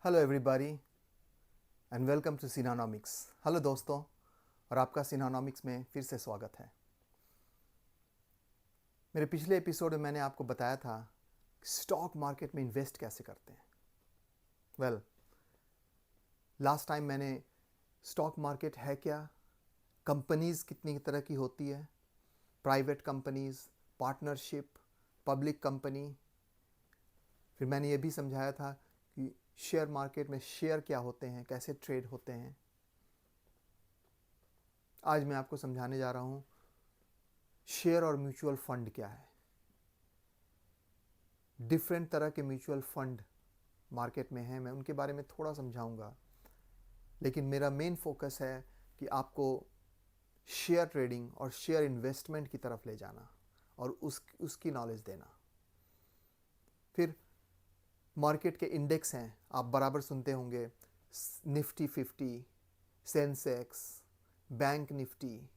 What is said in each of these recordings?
Hello everybody and welcome to Cinanomics. Hello दोस्तों, और आपका सिनानॉमिक्स में फिर से स्वागत है। मेरे पिछले एपिसोड में मैंने आपको बताया था स्टॉक मार्केट में इन्वेस्ट कैसे करते हैं। वेल, लास्ट टाइम मैंने स्टॉक मार्केट है क्या, कंपनीज कितनी तरह की होती है, private companies, partnership, public company, फिर मैंने ये भी समझाया था कि शेयर मार्केट में शेयर क्या होते हैं, कैसे ट्रेड होते हैं। आज मैं आपको समझाने जा रहा हूँ शेयर और म्यूचुअल फंड क्या है। डिफरेंट तरह के म्यूचुअल फंड मार्केट में हैं, मैं उनके बारे में थोड़ा समझाऊंगा, लेकिन मेरा मेन फोकस है कि आपको शेयर ट्रेडिंग और शेयर इन्वेस्टमेंट की तरफ ले जाना और उसकी नॉलेज देना। फिर मार्केट के इंडेक्स हैं, आप बराबर सुनते होंगे, Nifty 50, Sensex, bank Nifty,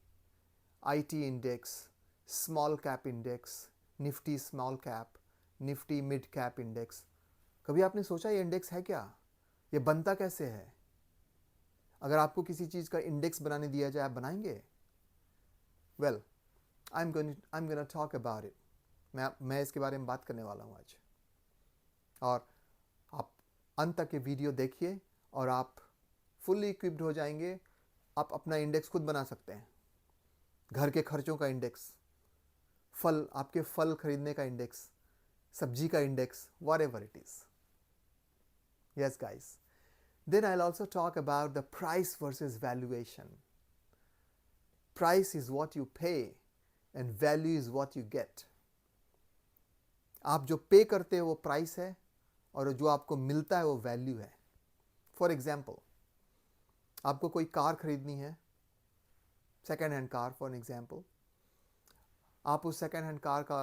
IT index, small cap index, Nifty small cap, Nifty mid cap index. कभी आपने सोचा ये इंडेक्स है क्या, ये बनता कैसे है? अगर आपको किसी चीज़ का इंडेक्स बनाने दिया जाए, आप बनाएंगे? Well, I am gonna talk about it. मैं इसके बारे में बात करने वाला हूँ आज, और आप अंत तक ये वीडियो देखिए और आप फुल्ली इक्विप्ड हो जाएंगे। आप अपना इंडेक्स खुद बना सकते हैं। घर के खर्चों का इंडेक्स, आपके फल खरीदने का इंडेक्स, सब्जी का index, whatever it is. Yes, guys. Then I'll also talk about the price versus valuation. Price is what you pay and value is what you get. आप जो पे करते हो वो प्राइस है और जो आपको मिलता है वो वैल्यू है। फॉर एग्जाम्पल, आपको कोई कार खरीदनी है, second hand car for example, आप उस सेकेंड हैंड कार का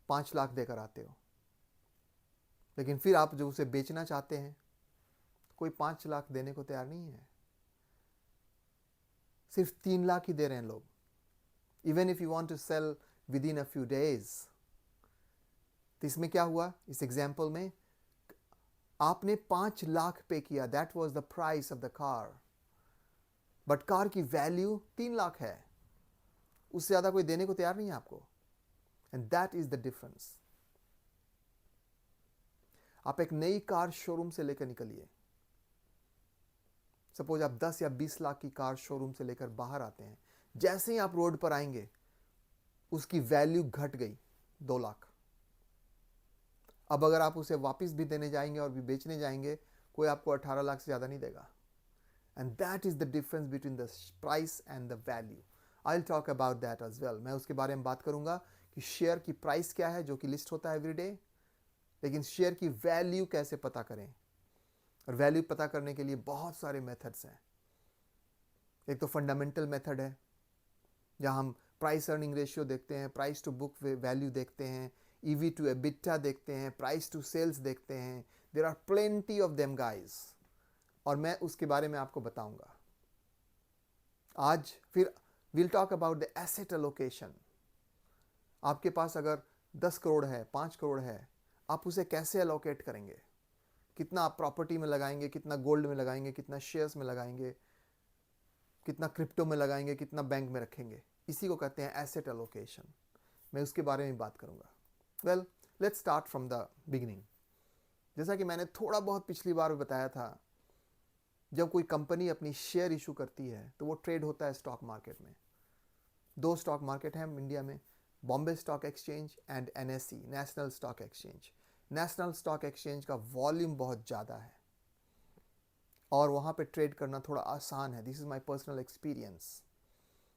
5 लाख देकर आते हो, लेकिन फिर आप जो उसे बेचना चाहते हैं, कोई 5 लाख देने को तैयार नहीं है, सिर्फ 3 लाख ही दे रहे हैं लोग। Even if you want to sell within a few days. तो इसमें क्या हुआ, इस एग्जाम्पल में आपने 5 लाख पे किया, that was the price of the car, but car की वैल्यू 3 लाख है, उससे ज्यादा कोई देने को तैयार नहीं है आपको। And that is the difference. आप एक नई कार शोरूम से लेकर निकलिए, सपोज आप 10 या 20 लाख की कार शोरूम से लेकर बाहर आते हैं, जैसे ही आप रोड पर आएंगे उसकी वैल्यू घट गई 2 लाख। अब अगर आप उसे वापस भी देने जाएंगे और भी बेचने जाएंगे, कोई आपको 18 लाख से ज़्यादा नहीं देगा। And that is the difference between the price and the value. I will talk about that as well. मैं उसके बारे में बात करूंगा कि शेयर की प्राइस क्या है जो कि लिस्ट होता है एवरी डे, लेकिन शेयर की वैल्यू कैसे पता करें। और वैल्यू पता करने के लिए बहुत सारे मेथड्स हैं। एक तो फंडामेंटल मेथड है, जहाँ हम प्राइस अर्निंग रेशियो देखते हैं, प्राइस टू बुक वैल्यू देखते हैं, ईवी टू एबिटा देखते हैं, प्राइस टू सेल्स देखते हैं। There are plenty of them guys, और मैं उसके बारे में आपको बताऊंगा आज। फिर will talk about the asset allocation. आपके पास अगर 10 करोड़ है, 5 करोड़ है, आप उसे कैसे एलोकेट करेंगे? कितना आप प्रॉपर्टी में लगाएंगे, कितना गोल्ड में लगाएंगे, कितना शेयर्स में लगाएंगे, कितना क्रिप्टो में लगाएंगे, कितना बैंक में रखेंगे? इसी को कहते हैं एसेट एलोकेशन। मैं उसके बारे में बात करूंगा। Well, let's start from the beginning. जैसा कि मैंने थोड़ा बहुत पिछली बार बताया था, जब कोई कंपनी अपनी शेयर इशू करती है तो वो ट्रेड होता है स्टॉक मार्केट में। 2 स्टॉक मार्केट हैं इंडिया में, Bombay stock exchange and NSE, national stock exchange. National stock exchange का वॉल्यूम बहुत ज़्यादा है और वहाँ पे ट्रेड करना थोड़ा आसान है। This is my personal experience.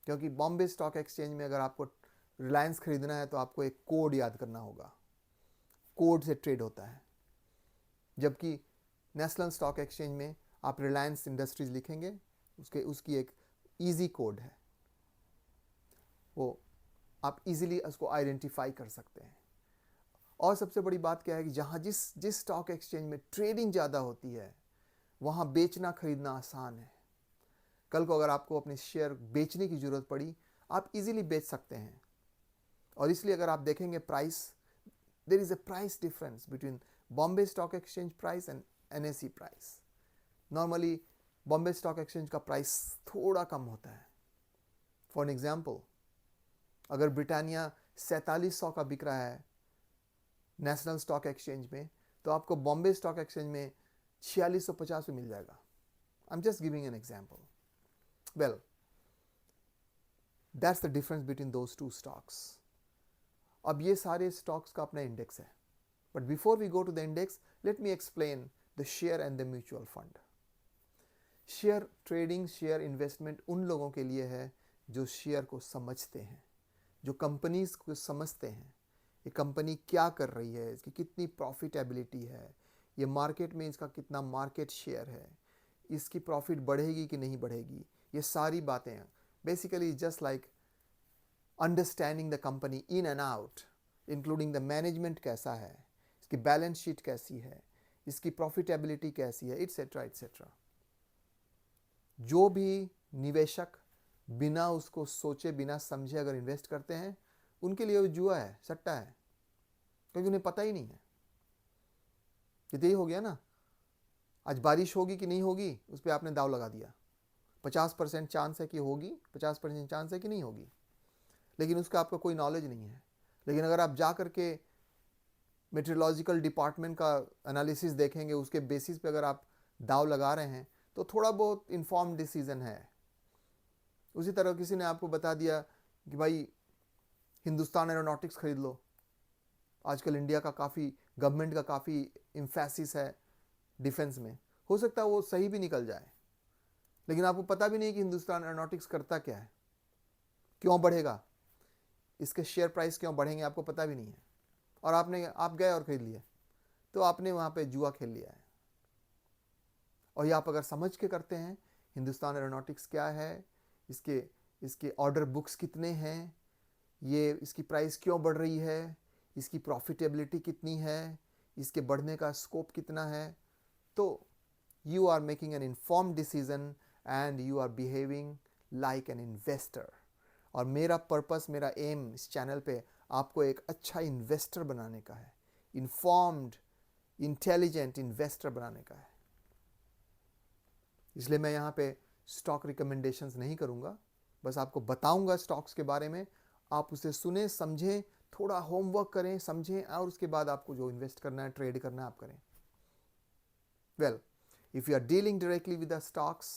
क्योंकि बॉम्बे स्टॉक एक्सचेंज में अगर आपको रिलायंस खरीदना है तो आपको एक कोड याद करना होगा, कोड से ट्रेड होता है। जबकि नेशनल स्टॉक एक्सचेंज में आप रिलायंस इंडस्ट्रीज लिखेंगे, उसकी एक इजी कोड है, वो आप इजीली उसको आइडेंटिफाई कर सकते हैं। और सबसे बड़ी बात क्या है कि जहाँ जिस स्टॉक एक्सचेंज में ट्रेडिंग ज़्यादा होती है, वहाँ बेचना खरीदना आसान है। कल को अगर आपको अपने शेयर बेचने की ज़रूरत पड़ी, आप इजीली बेच सकते हैं। और इसलिए अगर आप देखेंगे price, there is a price difference between Bombay stock exchange price and NSE price. Normally Bombay stock exchange का प्राइस थोड़ा कम होता है। फॉर एन एग्जाम्पल, अगर ब्रिटानिया 4700 का बिक रहा है नेशनल स्टॉक एक्सचेंज में, तो आपको बॉम्बे स्टॉक एक्सचेंज में 4650 में मिल जाएगा। I am just giving an example. Well, that's the difference between those two stocks. अब ये सारे स्टॉक्स का अपना इंडेक्स है, but before we go to the index, let me explain the share and the mutual fund. Share trading, share investment उन लोगों के लिए है जो शेयर को समझते हैं, जो कंपनीज को समझते हैं। ये कंपनी क्या कर रही है, इसकी कितनी प्रॉफिटेबिलिटी है, ये मार्केट में इसका कितना मार्केट शेयर है, इसकी प्रॉफिट बढ़ेगी कि नहीं बढ़ेगी, ये सारी बातें हैं। Basically just like understanding the company in and out, including the management कैसा है, इसकी बैलेंस शीट कैसी है, इसकी प्रॉफिटेबिलिटी कैसी है, एटसेट्रा एटसेट्रा। जो भी निवेशक बिना उसको सोचे बिना समझे अगर इन्वेस्ट करते हैं, उनके लिए वो जुआ है, सट्टा है, क्योंकि उन्हें पता ही नहीं है। यही हो गया ना, आज बारिश होगी कि नहीं होगी, उस पर आपने दाव लगा दिया। 50% चांस है कि होगी, 50% चांस है कि नहीं होगी, लेकिन उसका आपका कोई नॉलेज नहीं है। लेकिन अगर आप जा करके मेट्रोलॉजिकल डिपार्टमेंट का एनालिसिस देखेंगे, उसके बेसिस पे अगर आप दाव लगा रहे हैं, तो थोड़ा बहुत इन्फॉर्म डिसीजन है। उसी तरह किसी ने आपको बता दिया कि भाई हिंदुस्तान एरोनॉटिक्स खरीद लो, आजकल इंडिया का काफ़ी, गवर्नमेंट का काफ़ी एम्फेसिस है डिफेंस में, हो सकता है वो सही भी निकल जाए, लेकिन आपको पता भी नहीं कि हिंदुस्तान एरोनॉटिक्स करता क्या है, क्यों बढ़ेगा, इसके शेयर प्राइस क्यों बढ़ेंगे, आपको पता भी नहीं है, और आप गए और खरीद लिए, तो आपने वहाँ पे जुआ खेल लिया है। और ये आप अगर समझ के करते हैं, हिंदुस्तान एरोनॉटिक्स क्या है, इसके ऑर्डर बुक्स कितने हैं, ये इसकी प्राइस क्यों बढ़ रही है, इसकी प्रॉफिटेबिलिटी कितनी है, इसके बढ़ने का स्कोप कितना है, तो you are making an informed decision and you are behaving like an investor. और मेरा पर्पस, मेरा एम इस चैनल पे आपको एक अच्छा इन्वेस्टर बनाने का है, इन्फॉर्म्ड इंटेलिजेंट इन्वेस्टर बनाने का है। इसलिए मैं यहाँ पे स्टॉक रिकमेंडेशंस नहीं करूँगा, बस आपको बताऊँगा स्टॉक्स के बारे में, आप उसे सुने, समझें, थोड़ा होमवर्क करें, समझें, और उसके बाद आपको जो इन्वेस्ट करना है, ट्रेड करना है, आप करें। Well, if you are dealing directly with the stocks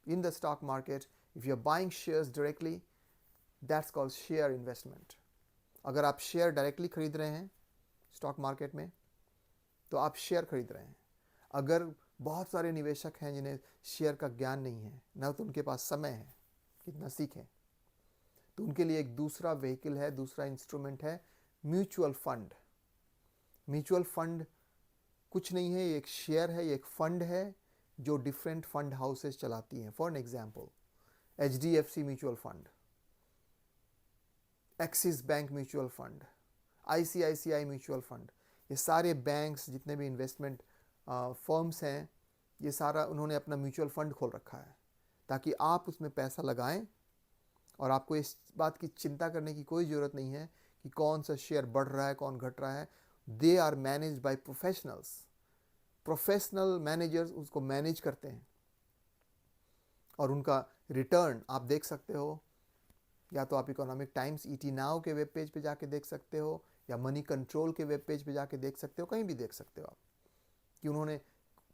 in the stock market, if you are buying shares directly, that's called share investment. अगर आप शेयर डायरेक्टली खरीद रहे हैं स्टॉक मार्केट में, तो आप शेयर खरीद रहे हैं। अगर बहुत सारे निवेशक हैं जिन्हें शेयर का ज्ञान नहीं है, ना तो उनके पास समय है कितना सीखें, तो उनके लिए एक दूसरा व्हीकल है, दूसरा इंस्ट्रूमेंट है म्यूचुअल फंड। म्यूचुअल फंड कुछ नहीं है, ये एक शेयर है, ये एक फंड है जो डिफरेंट फंड हाउसेस चलाती हैं। For an example, HDFC mutual fund, axis bank mutual fund, ICICI mutual fund, ये सारे बैंक्स, जितने भी इन्वेस्टमेंट फर्म्स हैं, ये सारा उन्होंने अपना म्यूचुअल फंड खोल रखा है ताकि आप उसमें पैसा लगाएं, और आपको इस बात की चिंता करने की कोई ज़रूरत नहीं है कि कौन सा शेयर बढ़ रहा है, कौन घट रहा है। They are managed by professionals, professional managers उसको मैनेज करते हैं, और उनका रिटर्न आप देख सकते हो, या तो आप इकोनॉमिक टाइम्स ET नाउ के वेब पेज पे जाके देख सकते हो, या मनी कंट्रोल के वेब पेज पे जाके देख सकते हो, कहीं भी देख सकते हो आप कि उन्होंने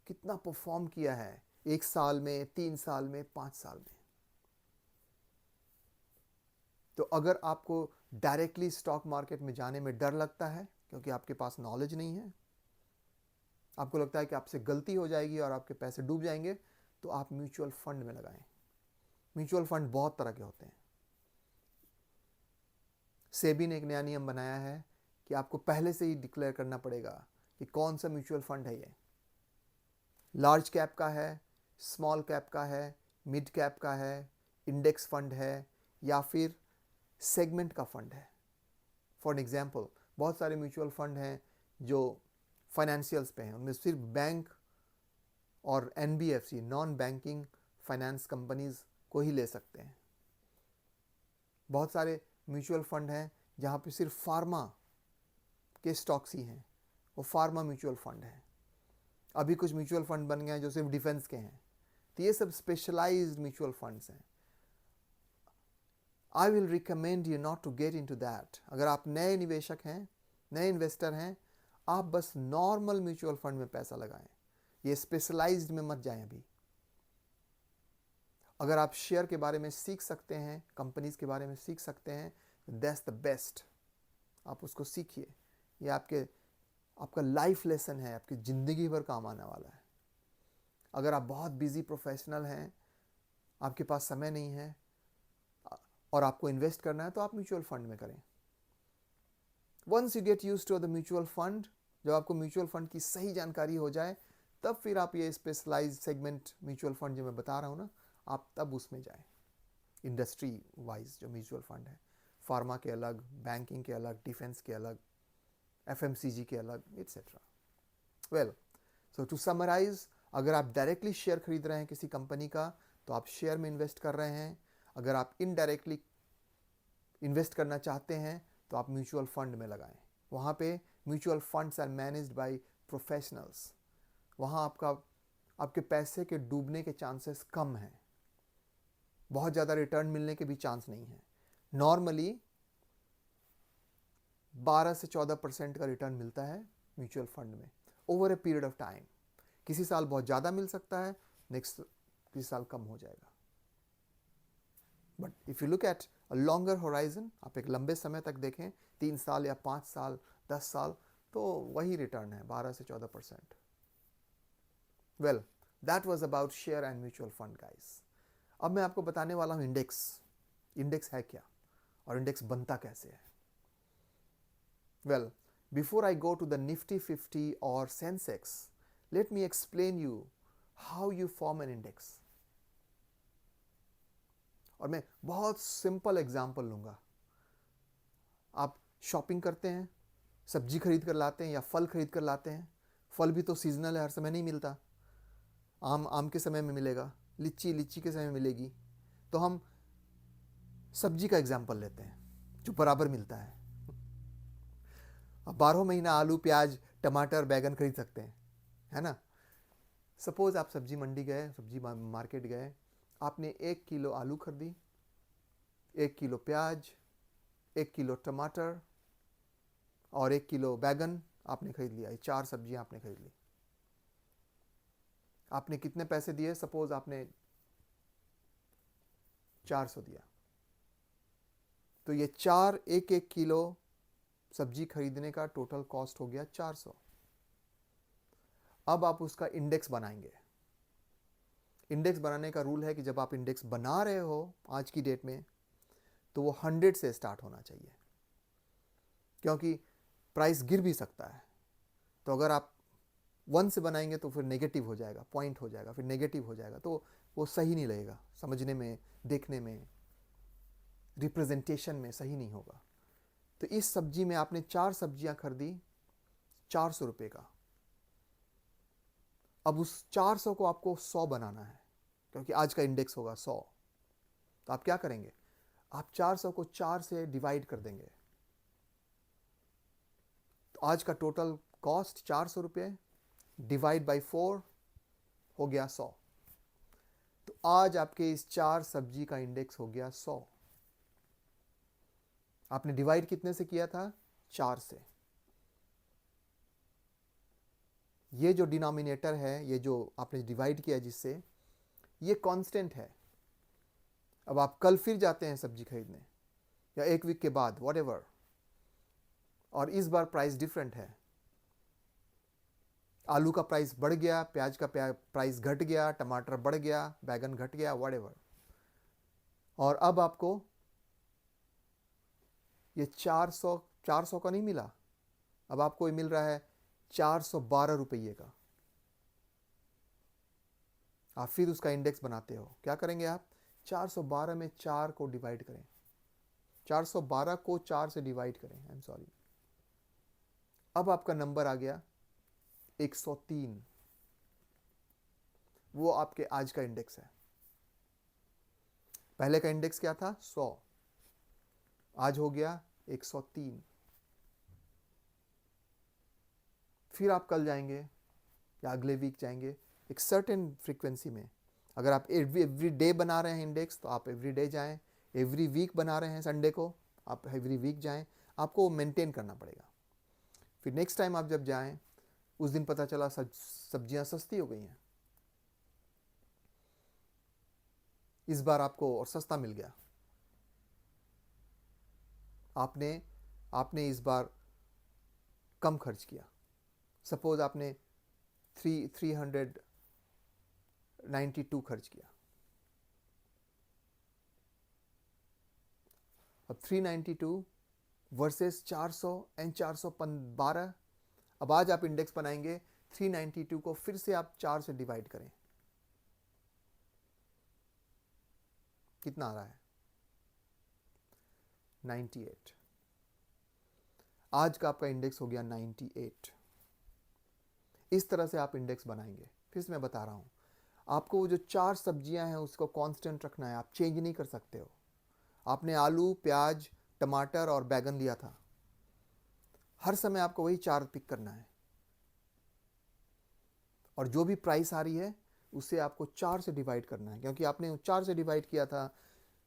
कितना परफॉर्म किया है 1 साल में, 3 साल में, 5 साल में। तो अगर आपको डायरेक्टली स्टॉक मार्केट में जाने में डर लगता है क्योंकि आपके पास नॉलेज नहीं है, आपको लगता है कि आपसे गलती हो जाएगी और आपके पैसे डूब जाएंगे, तो आप म्यूचुअल फंड में लगाएं। म्यूचुअल फंड बहुत तरह के होते हैं। सेबी ने एक नया नियम बनाया है कि आपको पहले से ही डिक्लेयर करना पड़ेगा कि कौन सा म्यूचुअल फंड है। ये लार्ज कैप का है, स्मॉल कैप का है, मिड कैप का है, इंडेक्स फंड है, या फिर सेगमेंट का फंड है। फॉर एग्जाम्पल, बहुत सारे म्यूचुअल फंड हैं जो फाइनेंशियल्स पे हैं, उनमें सिर्फ बैंक और NBFC, non banking finance companies को ही ले सकते हैं। बहुत सारे म्यूचुअल फंड हैं जहाँ पे सिर्फ फार्मा के स्टॉक्स ही हैं, वो फार्मा म्यूचुअल फंड है। अभी कुछ म्यूचुअल फंड बन गए हैं जो सिर्फ डिफेंस के हैं, तो ये सब स्पेशलाइज्ड म्यूचुअल फंड्स हैं। I will recommend you not to get into that. अगर आप नए निवेशक हैं, नए इन्वेस्टर हैं, आप बस नॉर्मल म्यूचुअल फंड में पैसा लगाएं, ये स्पेशलाइज्ड में मत जाएं अभी। अगर आप शेयर के बारे में सीख सकते हैं, कंपनीज के बारे में सीख सकते हैं, दैट्स द बेस्ट, आप उसको सीखिए। ये आपका लाइफ लेसन है, आपकी ज़िंदगी भर काम आने वाला है। अगर आप बहुत बिजी प्रोफेशनल हैं, आपके पास समय नहीं है और आपको इन्वेस्ट करना है, तो आप म्यूचुअल फंड में करें। Once you get used to the mutual fund, जब आपको म्यूचुअल फंड की सही जानकारी हो जाए, तब फिर आप ये स्पेशलाइज्ड सेगमेंट म्यूचुअल फंड जो मैं बता रहा हूँ ना, आप तब उसमें जाएं। इंडस्ट्री वाइज जो म्यूचुअल फंड है, फार्मा के अलग, बैंकिंग के अलग, डिफेंस के अलग, FMCG के अलग, etcetera. Well, so to summarize, अगर आप डायरेक्टली शेयर खरीद रहे हैं किसी कंपनी का, तो आप शेयर में इन्वेस्ट कर रहे हैं। अगर आप इनडायरेक्टली इन्वेस्ट करना चाहते हैं, तो आप म्यूचुअल फंड में लगाएं। वहाँ पे mutual funds are managed by professionals. वहाँ आपके पैसे के डूबने के चांसेस कम हैं, बहुत ज़्यादा रिटर्न मिलने के भी चांस नहीं है। नॉर्मली 12 से 14% का रिटर्न मिलता है म्यूचुअल फंड में over a period of time. किसी साल बहुत ज़्यादा मिल सकता है, नेक्स्ट किसी साल कम हो जाएगा। But if you look at a longer horizon, आप एक लंबे समय तक देखें, 3 साल या 5 साल, 10 साल, तो वही रिटर्न है, 12 से 14%। Well, that was about share and mutual fund guys. अब मैं आपको बताने वाला हूँ इंडेक्स है क्या और इंडेक्स बनता कैसे है। Well, before I go to the Nifty 50 और Sensex, let me explain you how you form an index. और मैं बहुत सिंपल एग्जांपल लूंगा। आप शॉपिंग करते हैं, सब्जी खरीद कर लाते हैं या फल खरीद कर लाते हैं। फल भी तो सीजनल है, हर समय नहीं मिलता। आम के समय में मिलेगा, लीची के समय में मिलेगी। तो हम सब्जी का एग्जाम्पल लेते हैं जो बराबर मिलता है। अब 12 महीना आलू, प्याज, टमाटर, बैगन खरीद सकते हैं, है ना। सपोज आप सब्जी मंडी गए, सब्जी मार्केट गए, आपने 1 किलो आलू खरीदी, 1 किलो प्याज, 1 किलो टमाटर और 1 किलो बैगन आपने खरीद लिया। ये 4 सब्जियां आपने खरीद ली। आपने कितने पैसे दिए? सपोज आपने 400 दिया, तो ये 1 किलो सब्जी खरीदने का टोटल कॉस्ट हो गया 400। अब आप उसका इंडेक्स बनाएंगे। इंडेक्स बनाने का रूल है कि जब आप इंडेक्स बना रहे हो आज की डेट में, तो वो 100 से स्टार्ट होना चाहिए, क्योंकि प्राइस गिर भी सकता है। तो अगर आप 1 से बनाएंगे तो फिर नेगेटिव हो जाएगा, पॉइंट हो जाएगा, फिर नेगेटिव हो जाएगा, तो वो सही नहीं लगेगा, समझने में, देखने में, रिप्रेजेंटेशन में सही नहीं होगा। तो इस सब्जी में आपने 4 सब्जियां खरीदी 400 रुपये का। अब उस 400 को आपको 100 बनाना है, क्योंकि आज का इंडेक्स होगा 100। तो आप क्या करेंगे? आप 400 को 4 से डिवाइड कर देंगे। तो आज का टोटल कॉस्ट 400 रुपये डिवाइड बाई 4 हो गया 100। तो आज आपके इस 4 सब्जी का इंडेक्स हो गया 100। आपने डिवाइड कितने से किया था? 4 से। ये जो डिनोमिनेटर है, ये जो आपने डिवाइड किया जिससे, ये कांस्टेंट है। अब आप कल फिर जाते हैं सब्जी खरीदने, या 1 वीक के बाद, व्हाटएवर, और इस बार प्राइस डिफरेंट है। आलू का प्राइस बढ़ गया, प्याज का प्राइस घट गया, टमाटर बढ़ गया, बैगन घट गया, व्हाटएवर। और अब आपको ये 400 का नहीं मिला, अब आपको ये मिल रहा है 412 रुपये का। आप फिर उसका इंडेक्स बनाते हो। क्या करेंगे आप? 412 में 4 को डिवाइड करें, 412 को 4 से डिवाइड करें, आई एम सॉरी। अब आपका नंबर आ गया 103। वो आपके आज का इंडेक्स है। पहले का इंडेक्स क्या था? 100, आज हो गया 103। फिर आप कल जाएंगे, या अगले वीक जाएंगे, एक सर्टेन फ्रीक्वेंसी में। अगर आप एवरी डे बना रहे हैं इंडेक्स तो आप एवरी डे जाएं, एवरी वीक बना रहे हैं संडे को आप एवरी वीक जाएं, आपको मेंटेन करना पड़ेगा। फिर नेक्स्ट टाइम आप जब जाएं उस दिन पता चला सब्जियां सस्ती हो गई हैं, इस बार आपको और सस्ता मिल गया, आपने इस बार कम खर्च किया। सपोज आपने 392 खर्च किया, अब 392 वर्सेस 400 एंड 412। अब आज आप इंडेक्स बनाएंगे, 392 को फिर से आप 4 से डिवाइड करें, कितना आ रहा है? 98। आज का आपका इंडेक्स हो गया 98। इस तरह से आप इंडेक्स बनाएंगे। फिर से मैं बता रहा हूं, आपको वो जो 4 सब्जियां हैं उसको कांस्टेंट रखना है, आप चेंज नहीं कर सकते हो। आपने आलू, प्याज, टमाटर और बैगन लिया था, हर समय आपको वही 4 पिक करना है, और जो भी प्राइस आ रही है उसे आपको 4 से डिवाइड करना है, क्योंकि आपने 4 से डिवाइड किया था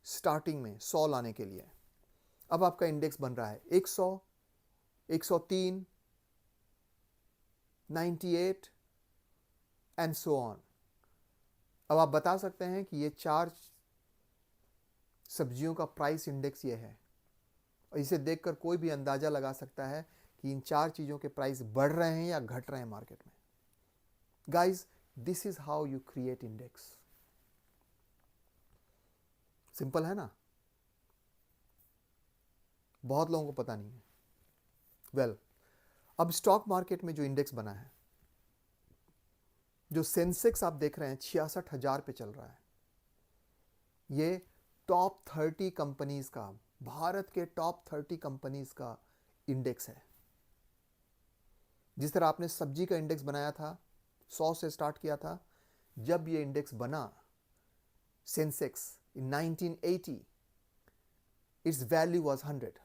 स्टार्टिंग में 100 लाने के लिए। अब आपका इंडेक्स बन रहा है 100, 103, 98 एंड सो ऑन। अब आप बता सकते हैं कि ये 4 सब्जियों का प्राइस इंडेक्स ये है, और इसे देखकर कोई भी अंदाजा लगा सकता है कि इन 4 चीजों के प्राइस बढ़ रहे हैं या घट रहे हैं मार्केट में। Guys, this is how you create index. Simple है ना? बहुत लोगों को पता नहीं है। वेल, अब स्टॉक मार्केट में जो इंडेक्स बना है, जो सेंसेक्स आप देख रहे हैं 66,000 पे चल रहा है, ये टॉप 30 कंपनीज का, भारत के टॉप 30 कंपनीज का इंडेक्स है। जिस तरह आपने सब्जी का इंडेक्स बनाया था, 100 से स्टार्ट किया था, जब ये इंडेक्स बना Sensex in 1980, it's value was 100,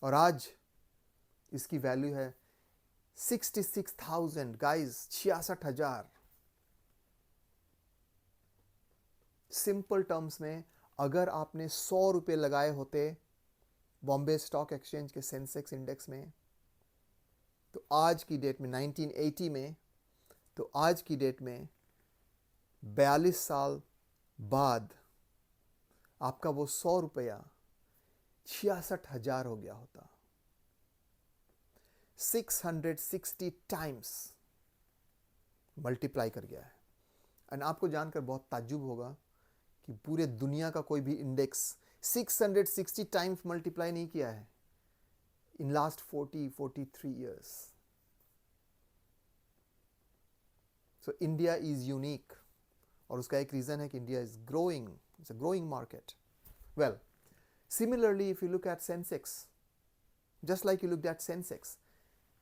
और आज इसकी वैल्यू है 66,000। गाइस, 66,000। सिंपल टर्म्स में, अगर आपने 100 रुपए लगाए होते बॉम्बे स्टॉक एक्सचेंज के सेंसेक्स इंडेक्स में, तो आज की डेट में 1980 में, तो आज की डेट में 42 साल बाद आपका वो 100 रुपया 66,000 हो गया होता। 660 टाइम्स मल्टीप्लाई कर गया है। एंड आपको जानकर बहुत ताज्जुब होगा कि पूरे दुनिया का कोई भी इंडेक्स 660 टाइम्स मल्टीप्लाई नहीं किया है in last 43 years. So India is unique, और उसका एक रीजन है कि India is growing, it's a growing market. Well, similarly if you look at Sensex, just like you look at Sensex,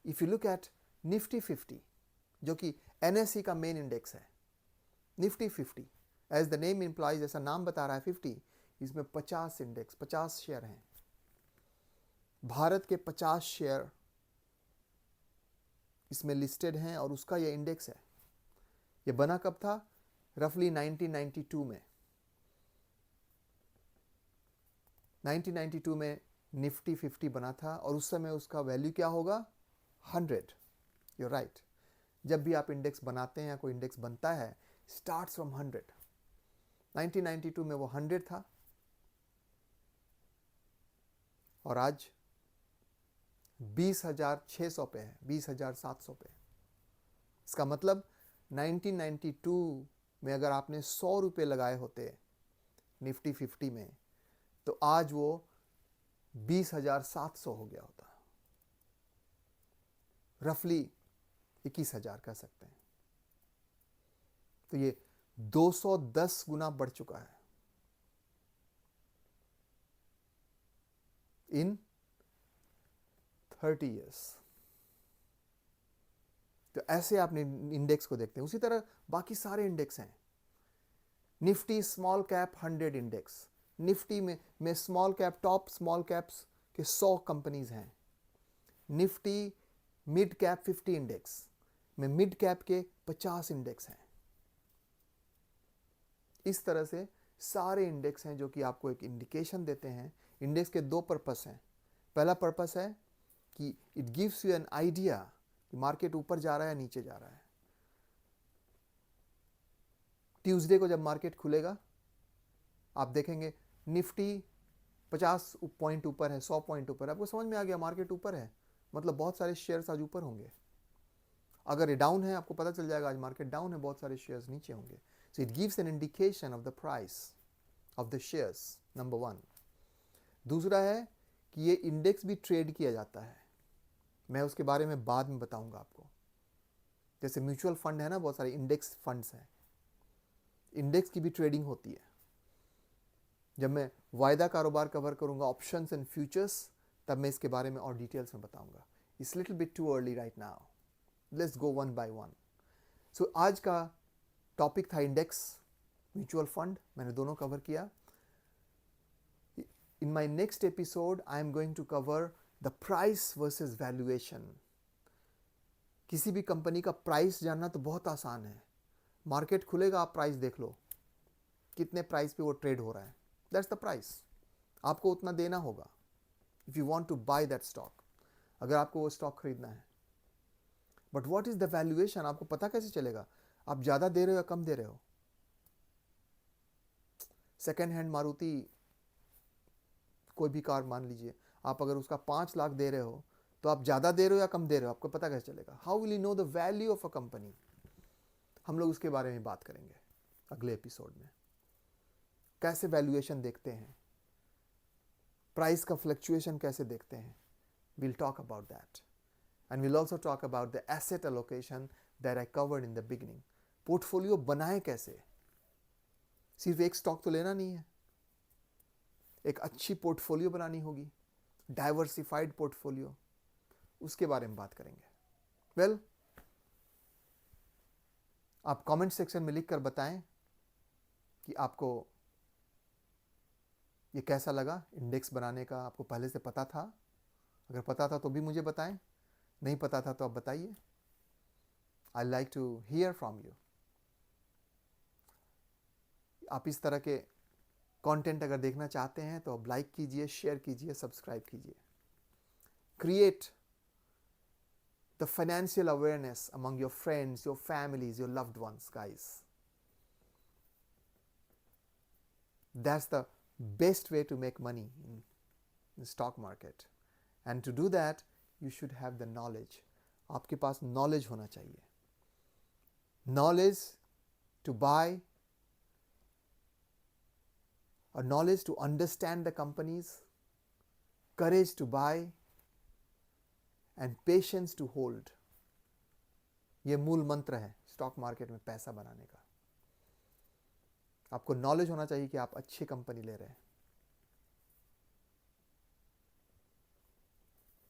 if you look at Nifty 50, जो कि NSE का main index है, Nifty 50 as the name implies, जैसा नाम बता रहा है 50, इसमें 50 इंडेक्स, 50 शेयर हैं। भारत के 50 शेयर इसमें लिस्टेड हैं, और उसका यह इंडेक्स है। यह बना कब था? रफली 1992 में। 1992 में निफ्टी 50 बना था, और उस समय उसका वैल्यू क्या होगा? 100। You right. जब भी आप इंडेक्स बनाते हैं या कोई इंडेक्स बनता है, स्टार्ट्स फ्रॉम 100। 1992 में वो 100 था, और आज 20,600 पे है, 20,700 पे। इसका मतलब 1992 में अगर आपने 100 रुपये लगाए होते निफ्टी 50 में, तो आज वो 20,700 हो गया होता, रफली 21,000 कह सकते हैं। तो ये 210 गुना बढ़ चुका है इन 30 ईयर्स। तो ऐसे आप इंडेक्स को देखते हैं। उसी तरह बाकी सारे इंडेक्स हैं। Nifty small cap 100 index, Nifty में small cap, top small caps के 100 कंपनीज हैं। निफ्टी मिड कैप 50 इंडेक्स में मिड कैप के 50 इंडेक्स हैं। इस तरह से सारे इंडेक्स हैं जो कि आपको एक इंडिकेशन देते हैं। इंडेक्स के दो पर्पस हैं। पहला पर्पस है कि it gives you an idea कि मार्केट ऊपर जा रहा है या नीचे जा रहा है। ट्यूसडे को जब मार्केट खुलेगा आप देखेंगे निफ्टी 50 पॉइंट ऊपर है, 100 पॉइंट ऊपर है, आपको समझ में आ गया मार्केट ऊपर है, मतलब बहुत सारे शेयर्स आज ऊपर होंगे। अगर ये डाउन है आपको पता चल जाएगा आज मार्केट डाउन है, बहुत सारे शेयर्स नीचे होंगे। So it gives an indication of the price of the shares, number 1। दूसरा है कि ये इंडेक्स भी ट्रेड किया जाता है, मैं उसके बारे में बाद में बताऊंगा आपको। जैसे म्यूचुअल फंड है ना, बहुत सारे इंडेक्स फंड्स हैं, इंडेक्स की भी ट्रेडिंग होती है। जब मैं वायदा कारोबार कवर करूंगा, ऑप्शंस एंड फ्यूचर्स, तब मैं इसके बारे में और डिटेल्स में बताऊंगा। It's little bit too early right now, let's go one by one. So आज का टॉपिक था इंडेक्स, म्यूचुअल फंड, मैंने दोनों कवर किया। In my next episode I am going to cover the price versus valuation. किसी भी company का price जानना तो बहुत आसान है। मार्केट खुलेगा, आप प्राइस देख लो, कितने प्राइस पे वो ट्रेड हो रहा है, दैट्स द प्राइस। आपको उतना देना होगा if you want to buy that stock, अगर आपको वो स्टॉक खरीदना है। But what is the valuation, आपको पता कैसे चलेगा आप ज्यादा दे रहे हो या कम दे रहे हो? सेकेंड हैंड मारुति कोई भी कार मान लीजिए, आप अगर उसका 5 लाख दे रहे हो तो आप ज्यादा दे रहे हो या कम दे रहे हो, आपको पता कैसे चलेगा? How will you know the value of a company? हम लोग उसके बारे में बात करेंगे अगले एपिसोड में। कैसे वैल्यूएशन देखते हैं, प्राइस का फ्लक्चुएशन कैसे देखते हैं, we'll talk about that. And we'll also talk about the asset allocation that I covered in the beginning. Portfolio बनाए कैसे? सिर्फ एक स्टॉक तो लेना नहीं है, एक अच्छी पोर्टफोलियो बनानी होगी, डाइवर्सिफाइड पोर्टफोलियो, उसके बारे में बात करेंगे। वेल, आप कमेंट सेक्शन में लिख कर बताएं कि आपको ये कैसा लगा। इंडेक्स बनाने का आपको पहले से पता था? अगर पता था तो भी मुझे बताएं, नहीं पता था तो आप बताइए। I like to hear from you. आप इस तरह के कंटेंट अगर देखना चाहते हैं तो आप लाइक कीजिए, शेयर कीजिए, सब्सक्राइब कीजिए। Create the financial awareness among your friends, your families, your loved ones, guys. That's the best way to make money in the stock market. And to do that, you should have the knowledge. आपके पास knowledge होना चाहिए। Knowledge to buy, or knowledge to understand the companies, courage to buy, and patience to hold. ये मूल मंत्र है stock market में पैसा बनाने का। आपको नॉलेज होना चाहिए कि आप अच्छी कंपनी ले रहे हैं,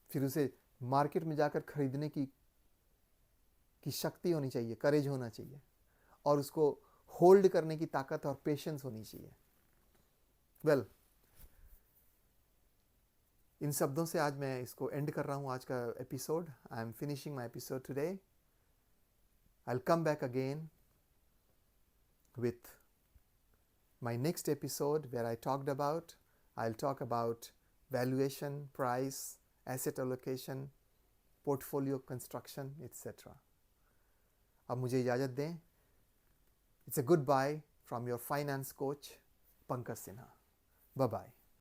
फिर उसे मार्केट में जाकर खरीदने की शक्ति होनी चाहिए, करेज होना चाहिए, और उसको होल्ड करने की ताकत और पेशेंस होनी चाहिए। वेल, इन शब्दों से आज मैं इसको एंड कर रहा हूं आज का episode. I M finishing my episode today. I will come back again with my next episode where I'll talk about valuation, price, asset allocation, portfolio construction, etc. अब मुझे इजाज़त दें। It's a goodbye from your finance coach, Pankaj Sinha. Bye-bye.